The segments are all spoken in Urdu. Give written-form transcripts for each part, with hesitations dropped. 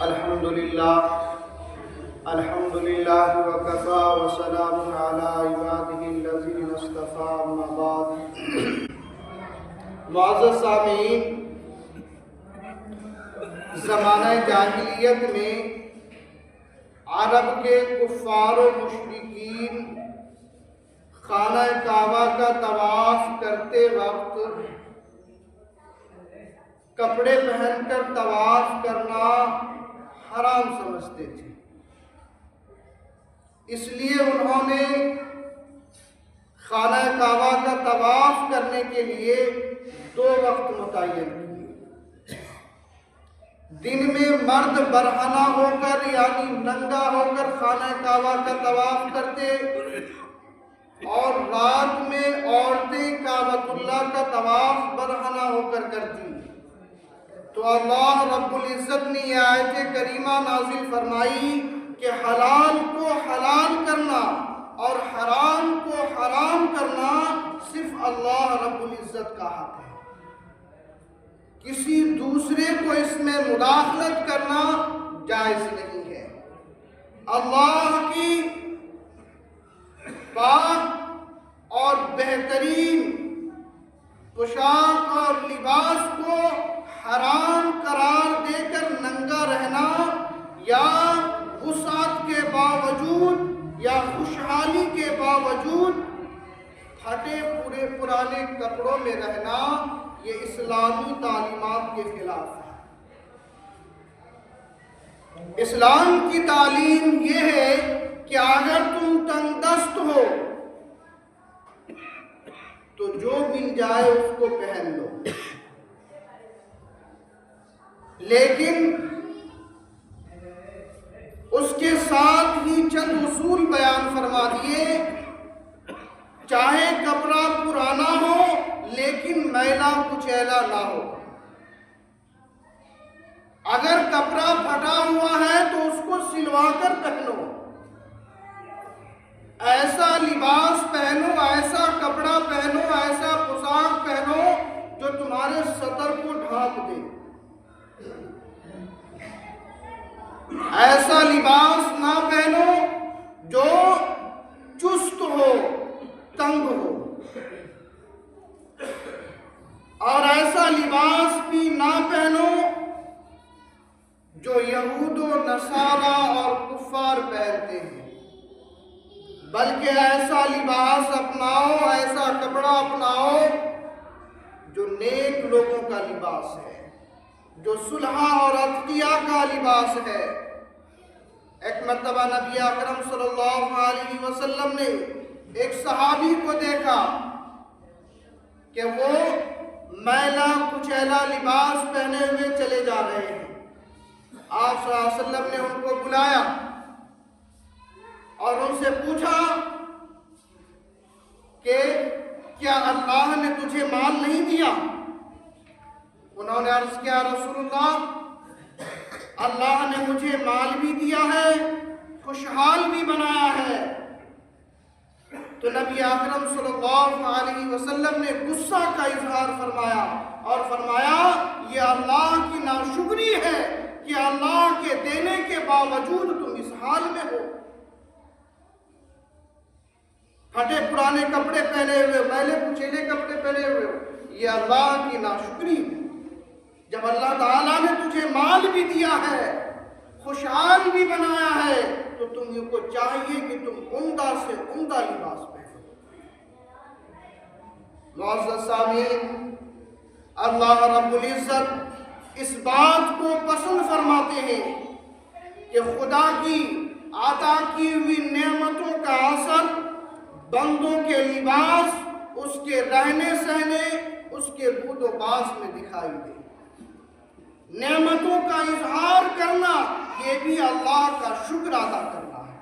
الحمد للہ وکفا وسلام علی عبادہ الذین اصطفیٰ اما بعد۔ معزز سامعین، زمانہ جاہلیت میں عرب کے کفار و مشرکین خانہ کعبہ کا طواف کرتے وقت کپڑے پہن کر طواف کرنا حرام سمجھتے تھے، اس لیے انہوں نے خانہ کعبہ کا طواف کرنے کے لیے 2 وقت متعین کیے۔ دن میں مرد برہنہ ہو کر یعنی ننگا ہو کر خانہ کعبہ کا طواف کرتے، اور رات میں عورتیں کعبۃ اللہ کا طواف برہنہ ہو کر کرتی۔ تو اللہ رب العزت نے یہ آیت کریمہ نازل فرمائی کہ حلال کو حلال کرنا اور حرام کو حرام کرنا صرف اللہ رب العزت کا حق ہے، کسی دوسرے کو اس میں مداخلت کرنا جائز نہیں ہے۔ اللہ کی پاک اور بہترین پوشاک اور لباس کو حرام قرار دے کر ننگا رہنا یا وسعت کے باوجود یا خوشحالی کے باوجود پھٹے پرانے کپڑوں میں رہنا، یہ اسلامی تعلیمات کے خلاف ہے۔ اسلام کی تعلیم یہ ہے کہ اگر تم تنگ دست ہو تو جو مل جائے اس کو پہن لو، لیکن اس کے ساتھ ہی چند اصول بیان فرما دیے۔ چاہے کپڑا پرانا ہو لیکن میلا کچیلا نہ ہو، اگر کپڑا پھٹا ہوا ہے تو اس کو سلوا کر پہنو، ایسا لباس پہنو، ایسا کپڑا پہنو، ایسا پوشاک پہنو جو تمہارے سطر کو ڈھانپ دے، ایسا لباس نہ پہنو جو چست ہو، تنگ ہو، اور ایسا لباس بھی نہ پہنو جو یہود و نصارہ اور کفار پہنتے ہیں، بلکہ ایسا لباس اپناؤ، ایسا کپڑا اپناؤ جو نیک لوگوں کا لباس ہے، جو صلح اور اتقیاء کا لباس ہے۔ ایک مرتبہ نبی اکرم صلی اللہ علیہ وسلم نے ایک صحابی کو دیکھا کہ وہ میلا کچیلا لباس پہنے ہوئے چلے جا رہے ہیں۔ آپ صلی اللہ علیہ وسلم نے ان کو بلایا اور ان سے پوچھا کہ کیا اللہ نے تجھے مال نہیں دیا؟ انہوں نے عرض کیا رسول اللہ، اللہ نے مجھے مال بھی دیا ہے، خوشحال بھی بنایا ہے۔ تو نبی اکرم صلی اللہ علیہ وسلم نے غصہ کا اظہار فرمایا اور فرمایا یہ اللہ کی ناشکری ہے کہ اللہ کے دینے کے باوجود تم اس حال میں ہو، پھٹے پرانے کپڑے پہنے ہوئے، میلے کچیلے کپڑے پہنے ہوئے ہو، یہ اللہ کی ناشکری ہے۔ جب اللہ تعالیٰ نے تجھے مال بھی دیا ہے، خوشحال بھی بنایا ہے، تو تم کو چاہیے کہ تم عمدہ سے عمدہ لباس پہنو۔ معزز سامعین، اللہ رب العزت اس بات کو پسند فرماتے ہیں کہ خدا کی عطا کی ہوئی نعمتوں کا اثر بندوں کے لباس، اس کے رہنے سہنے، اس کے بود و باس میں دکھائی دے۔ نعمتوں کا اظہار کرنا یہ بھی اللہ کا شکر ادا کرنا ہے،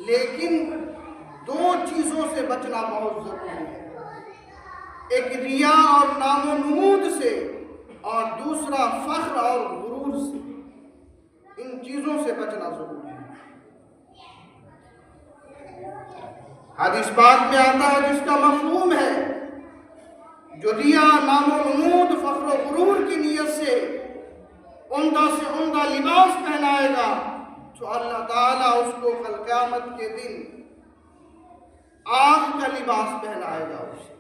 لیکن 2 چیزوں سے بچنا بہت ضروری ہے، ایک ریا اور نام و نمود سے، اور دوسرا فخر اور غرور سے۔ ان چیزوں سے بچنا ضروری ہے۔ حدیث پاک میں آتا ہے جس کا مفہوم ہے جو ریا، نام و نمود، فخر و غرور کی نیت سے عمدہ سے عمدہ لباس پہنائے گا، تو اللہ تعالیٰ اس کو کل قیامت کے دن آگ کا لباس پہنائے گا اسے۔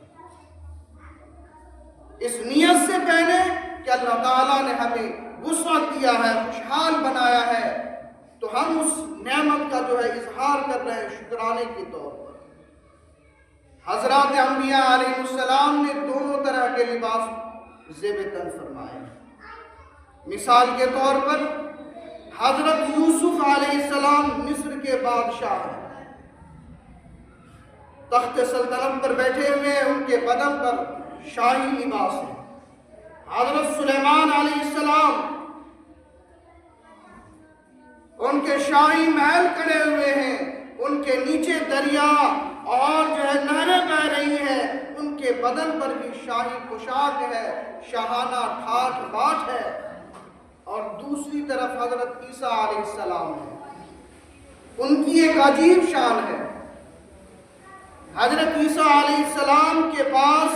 اس نیت سے پہنے کہ اللہ تعالیٰ نے ہمیں وسعت دیا ہے، خوشحال بنایا ہے، تو ہم اس نعمت کا جو ہے اظہار کر رہے ہیں شکرانے کے طور پر۔ حضرات انبیاء علیہ السلام نے دونوں طرح کے لباس زیب تن فرمائے۔ مثال کے طور پر حضرت یوسف علیہ السلام مصر کے بادشاہ ہیں، تخت سلطنت پر بیٹھے ہوئے، ان کے بدن پر شاہی لباس ہے۔ حضرت سلیمان علیہ السلام ان کے شاہی محل کھڑے ہوئے ہیں، ان کے نیچے دریا اور جو ہے نہریں بہ رہی ہیں، ان کے بدن پر بھی شاہی پوشاک ہے، شاہانہ ٹھاٹ باٹ ہے۔ اور دوسری طرف حضرت عیسیٰ علیہ السلام ہے، ان کی ایک عجیب شان ہے۔ حضرت عیسیٰ علیہ السلام کے پاس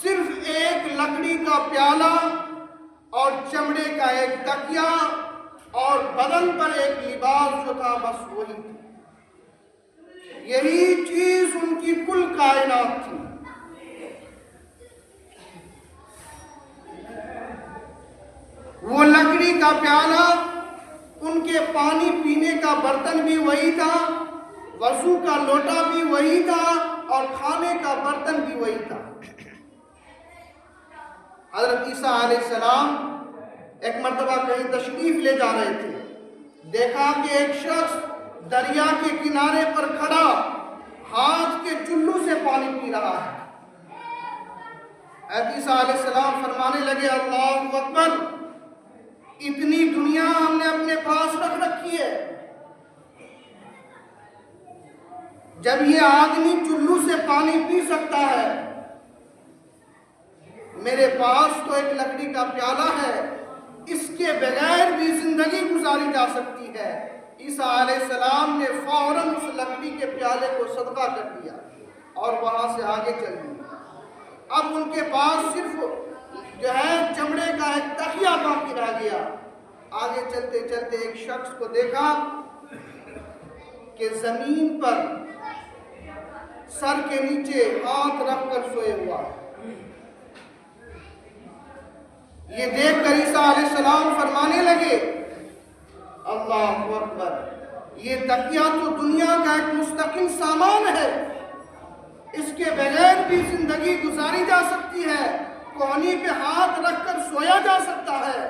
صرف ایک لکڑی کا پیالہ اور چمڑے کا ایک تکیہ اور بدن پر ایک لباس جو تھا، بس وہی تھی۔ یہی چیز ان کی کل کائنات تھی۔ وہ لکڑی کا پیالہ، ان کے پانی پینے کا برتن بھی وہی تھا، وضو کا لوٹا بھی وہی تھا، اور کھانے کا برتن بھی وہی تھا۔ حضرت عیسیٰ علیہ السلام ایک مرتبہ کہیں تشریف لے جا رہے تھے، دیکھا کہ ایک شخص دریا کے کنارے پر کھڑا ہاتھ کے چلو سے پانی پی رہا ہے۔ حضرت عیسیٰ علیہ السلام فرمانے لگے، اللہ اکبر، اتنی دنیا ہم نے اپنے پاس رکھ رکھی ہے، جب یہ آدمی چلو سے پانی پی سکتا ہے، میرے پاس تو ایک لکڑی کا پیالہ ہے، اس کے بغیر بھی زندگی گزاری جا سکتی ہے۔ عیسیٰ علیہ السلام نے فوراً اس لکڑی کے پیالے کو صدقہ کر دیا اور وہاں سے آگے چل دیے۔ اب ان کے پاس صرف جو ہے چمڑے کا ایک تکیہ باقی رہ گیا۔ آگے چلتے چلتے ایک شخص کو دیکھا کہ زمین پر سر کے نیچے ہاتھ رکھ کر سوئے ہوا ہے۔ یہ دیکھ کر عیسیٰ علیہ السلام فرمانے لگے، اللہ اکبر، یہ تکیہ تو دنیا کا ایک مستقل سامان ہے، اس کے بغیر بھی زندگی گزاری جا سکتی ہے، کوہنی پہ ہاتھ رکھ کر سویا جا سکتا ہے۔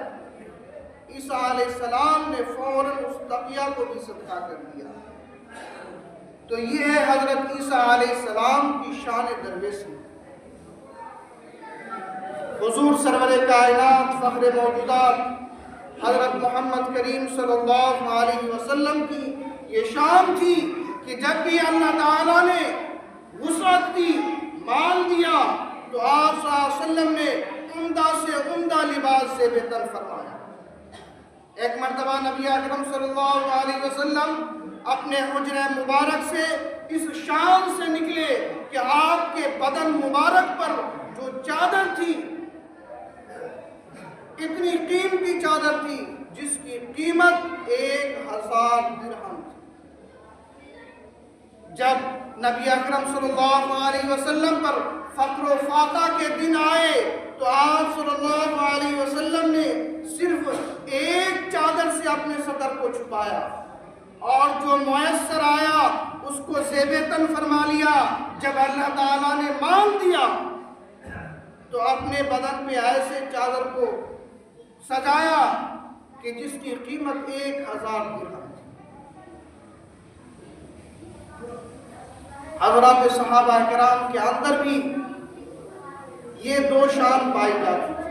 عیسیٰ علیہ السلام نے فوراً اس تکیہ کو بھی صدقہ کر دیا۔ تو یہ ہے حضرت عیسیٰ علیہ السلام کی شان درویشی۔ حضور سرور کائنات فخر موجودات حضرت محمد کریم صلی اللہ علیہ وسلم کی یہ شان تھی کہ جب بھی اللہ تعالیٰ نے وسعت دی، مال دیا، تو آپ صلی اللہ علیہ وسلم نے عمدہ سے عمدہ لباس سے بہتر فرمایا۔ ایک مرتبہ نبی اکرم صلی اللہ علیہ وسلم اپنے حجرہ مبارک سے اس شان سے نکلے کہ آپ کے بدن مبارک پر جو چادر تھی، اتنی قیمتی چادر تھی جس کی قیمت 1000 درہم تھی۔ جب نبی اکرم صلی اللہ علیہ وسلم پر فقر و فاقہ کے دن آئے تو آپ صلی اللہ علیہ وسلم نے صرف ایک چادر سے اپنے صدر کو چھپایا، اور جو میسر آیا اس کو زیب تن فرما لیا۔ جب اللہ تعالیٰ نے مان دیا تو اپنے بدن پہ ایسے چادر کو سجایا کہ جس کی قیمت 1000 درہم تھی۔ حضرات صحابہ کرام کے اندر بھی یہ دو شان پائی جاتی تھی۔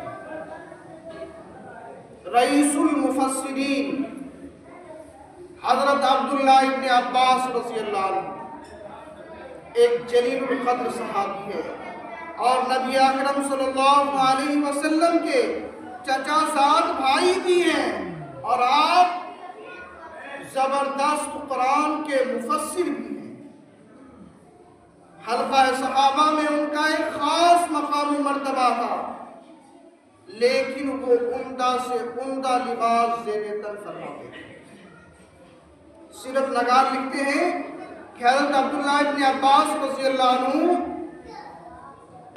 رئیس المفسرین حضرت عبداللہ ابن عباس رضی اللہ عنہ ایک جلیل القدر صحابی ہے، اور نبی اکرم صلی اللہ علیہ وسلم کے چچا زاد بھائی بھی ہیں، اور آپ زبردست قرآن کے مفسر بھی ہیں۔ حلقہ صحابہ میں ان کا ایک خاص مقام و مرتبہ تھا۔ لیکن وہ عمدہ سے عمدہ لباس زیر تن فرماتے تھے۔ سیرت نگار لکھتے ہیں کہ حضرت عبداللہ ابن عباس رضی اللہ عنہ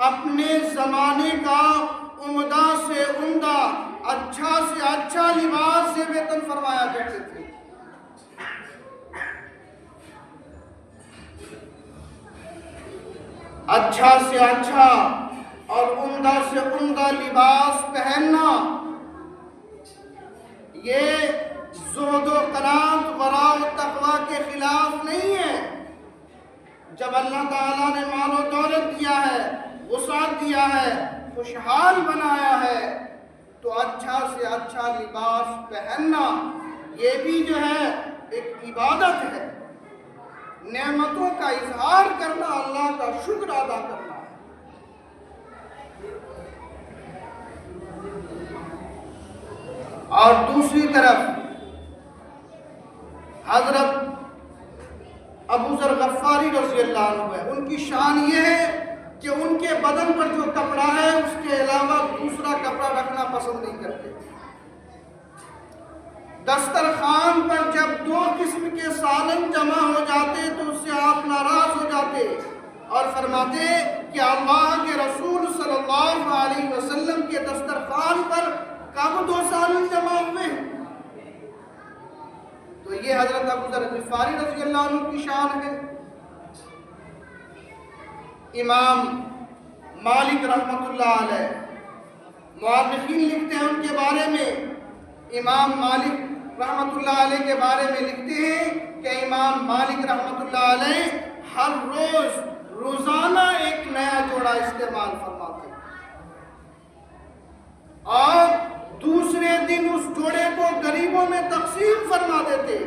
اپنے زمانے کا عمدہ سے عمدہ، اچھا سے اچھا لباس زیر تن فرمایا کرتے تھے۔ اچھا سے اچھا اور عمدہ سے عمدہ لباس پہننا یہ زہد و قناعت، ورع و تقوی کے خلاف نہیں ہے۔ جب اللہ تعالیٰ نے مال و دولت دیا ہے، وسعت دیا ہے، خوشحال بنایا ہے، تو اچھا سے اچھا لباس پہننا یہ بھی جو ہے ایک عبادت ہے، نعمتوں کا اظہار کرنا، اللہ کا شکر ادا کرنا ہے۔ اور دوسری طرف حضرت ابو ذر غفاری رضی اللہ عنہ ہے، ان کی شان یہ ہے کہ ان کے بدن پر جو کپڑا ہے اس کے علاوہ دوسرا کپڑا رکھنا پسند نہیں کرتے۔ دسترخوان پر جب دو قسم کے سالن جمع ہو جاتے تو اس سے آپ ناراض ہو جاتے اور فرماتے کہ اللہ کے رسول صلی اللہ علیہ وسلم کے دسترخوان پر کب دو سالن جمع ہوئے ہیں؟ تو یہ حضرت ابو ذر غفاری رضی اللہ عنہ کی شان ہے۔ امام مالک رحمۃ اللہ علیہ، مورخین لکھتے ہیں ان کے بارے میں، امام مالک رحمۃ اللہ علیہ کے بارے میں لکھتے ہیں کہ امام مالک رحمۃ اللہ علیہ ہر روز روزانہ ایک نیا جوڑا استعمال فرماتے اور دوسرے دن اس جوڑے کو غریبوں میں تقسیم فرما دیتے۔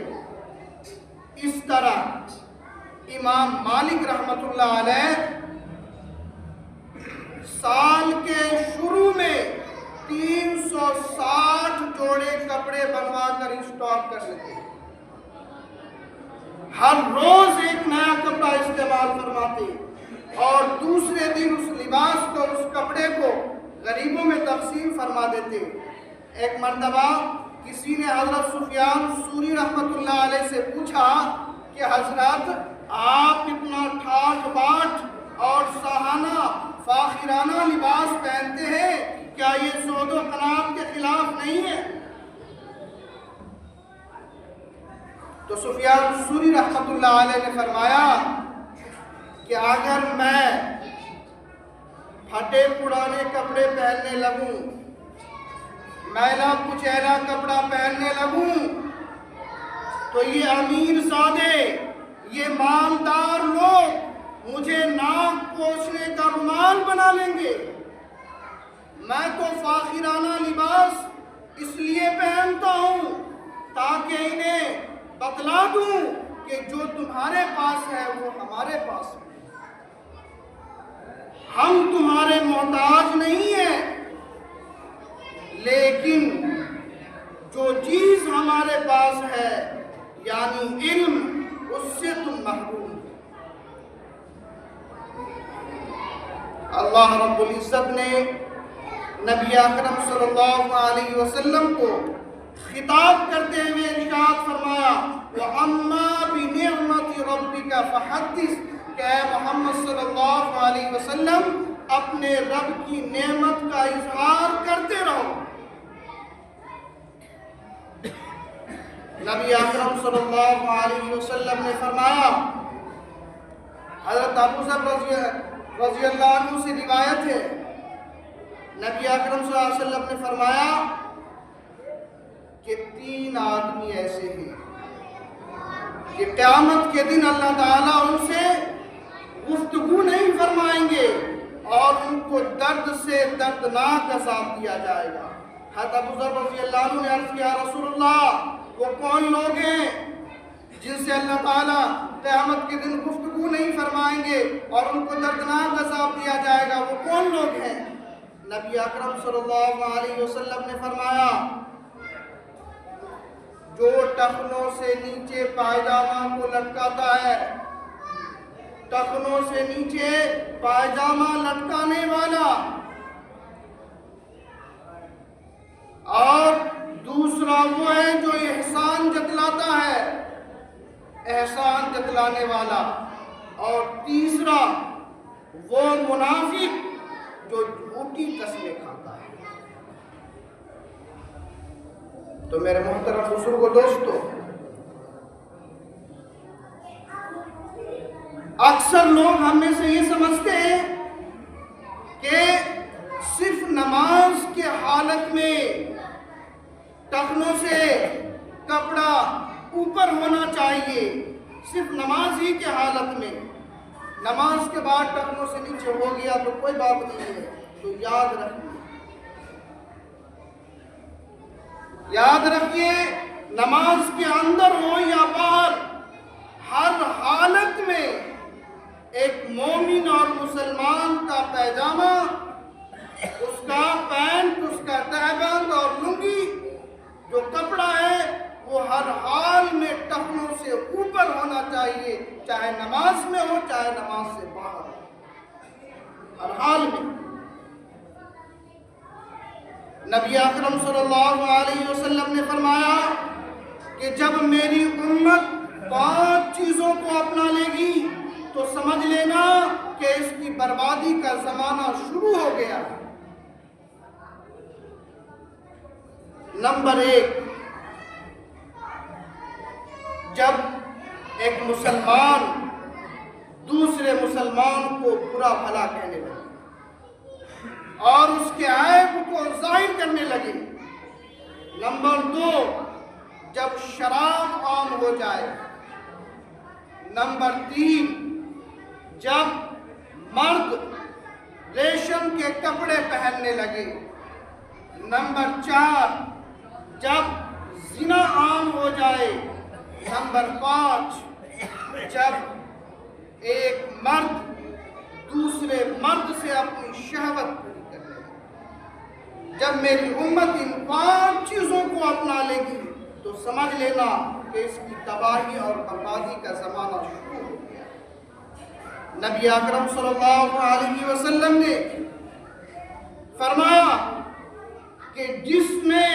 اس طرح امام مالک رحمۃ اللہ علیہ سال کے شروع میں 360 جوڑے کپڑے بنوا کر اسٹاک کر لیتے، ہر روز ایک نیا کپڑا استعمال فرماتے اور دوسرے دن اس لباس کو، اس کپڑے کو غریبوں میں تقسیم فرما دیتے۔ ایک مرتبہ کسی نے حضرت سفیان ثوری رحمۃ اللہ علیہ سے پوچھا کہ حضرت آپ اتنا ٹھاٹ باٹ اور سہانا فاخرانہ لباس پہنتے ہیں، کیا یہ زہد و قناعت کے خلاف نہیں ہے؟ تو سفیان ثوری رحمۃ اللہ علیہ نے فرمایا کہ اگر میں پھٹے پرانے کپڑے پہننے لگوں، میلا کچیلا کپڑا پہننے لگوں تو یہ امیر زادے، یہ مالدار لوگ مجھے ناک پوچھنے کا رومال بنا لیں گے۔ میں تو فاخرانہ لباس اس لیے پہنتا ہوں تاکہ انہیں بتلا دوں کہ جو تمہارے پاس ہے وہ ہمارے پاس ہے، ہم تمہارے محتاج نہیں ہیں، لیکن جو چیز ہمارے پاس ہے یعنی علم، اس سے تم محروم ہو۔ اللہ رب العزت نے نبی اکرم صلی اللہ علیہ وسلم کو خطاب کرتے ہوئے ارشاد فرمایا وَأَمَّا بِنِعْمَةِ رَبِّكَ فَحَدِّثْ، کہ اے محمد صلی اللہ علیہ وسلم اپنے رب کی نعمت کا اظہار کرتے رہو۔ نبی اکرم صلی اللہ علیہ وسلم نے فرمایا، حضرت ابو ذر رضی اللہ عنہ سے روایت ہے، نبی اکرم صلی اللہ علیہ وسلم نے فرمایا کہ 3 آدمی ایسے ہیں کہ قیامت کے دن اللہ تعالیٰ ان سے گفتگو نہیں فرمائیں گے اور ان کو درد سے دردناک عذاب دیا جائے گا۔ حضرت ابو ذر رضی اللہ عنہ نے عرض کیا رسول اللہ وہ کون لوگ ہیں جن سے اللہ تعالیٰ قیامت کے دن گفتگو نہیں فرمائیں گے اور ان کو دردناک عذاب دیا جائے گا، وہ کون لوگ ہیں؟ نبی اکرم صلی اللہ علیہ وسلم نے فرمایا جو ٹخنوں سے نیچے پائجامہ کو لٹکاتا ہے، ٹخنوں سے نیچے پائجامہ لٹکانے والا، اور دوسرا وہ ہے جو احسان جتلاتا ہے، احسان جتلانے والا، اور تیسرا وہ منافق جو جھوٹی قسمیں کھاتا ہے۔ تو میرے محترم بزرگو دوستو، اکثر لوگ ہم میں سے یہ سمجھتے ہیں کہ صرف نماز کے حالت میں ٹخنوں سے کپڑا اوپر ہونا چاہیے، صرف نماز ہی کے حالت میں، نماز کے بعد ٹخنوں سے نیچے ہو گیا تو کوئی بات نہیں ہے۔ تو یاد رکھیے نماز کے اندر ہو یا باہر، ہر حالت میں ایک مومن اور مسلمان کا پیجامہ، اس کا پینٹ، اس کا تہبند اور لنگی جو کپڑا ہے وہ ہر حال میں ٹخنوں سے اوپر ہونا چاہیے، چاہے نماز میں ہو چاہے نماز سے باہر ہو، ہر حال میں۔ نبی اکرم صلی اللہ علیہ وسلم نے فرمایا کہ جب میری امت 5 چیزوں کو اپنا لے گی تو سمجھ لینا کہ اس کی بربادی کا زمانہ شروع ہو گیا۔ نمبر 1، جب ایک مسلمان دوسرے مسلمان کو برا بھلا کہنے لگے اور اس کے عیب کو ظاہر کرنے لگے۔ نمبر 2، جب شراب عام ہو جائے۔ نمبر 3، جب مرد ریشم کے کپڑے پہننے لگے۔ نمبر 4، جب زنا عام ہو جائے۔ نمبر 5، جب ایک مرد دوسرے مرد سے اپنی شہوت پوری کرنے لگے۔ جب میری امت ان 5 چیزوں کو اپنا لے گی تو سمجھ لینا کہ اس کی تباہی اور بربادی کا زمانہ شروع ہو گیا۔ نبی اکرم صلی اللہ علیہ وسلم نے فرمایا کہ جس نے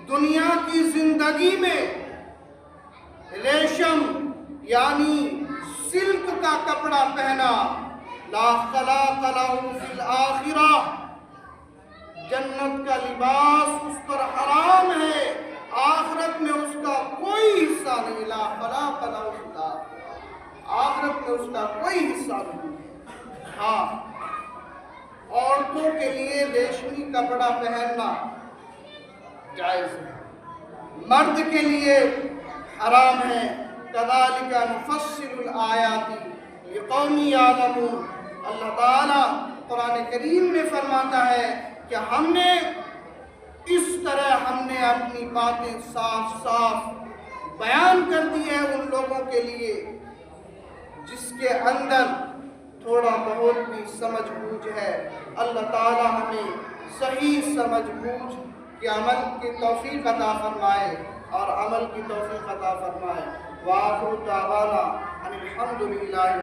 دنیا کی زندگی میں ریشم یعنی سلک کا کپڑا پہنا، لا خلاق لہ فی الآخرہ، جنت کا لباس اس پر حرام ہے، آخرت میں اس کا کوئی حصہ نہیں، لا خلاق لہ فی الآخرہ، آخرت میں اس کا کوئی حصہ نہیں۔ ہاں، عورتوں کے لیے ریشمی کپڑا پہننا جائز ہے، مرد کے لیے حرام ہے۔ کذالک نفصل الآیات لقوم یعلمون، اللہ تعالیٰ قرآن کریم میں فرماتا ہے کہ ہم نے اس طرح اپنی باتیں صاف صاف بیان کر دی ہے ان لوگوں کے لیے جس کے اندر تھوڑا بہت بھی سمجھ بوجھ ہے۔ اللہ تعالیٰ ہمیں صحیح سمجھ بوجھ کے عمل کی توفیق عطا فرمائے اور عمل کی توفیق عطا فرمائے۔ وآخر دعوانا ان الحمد للہ۔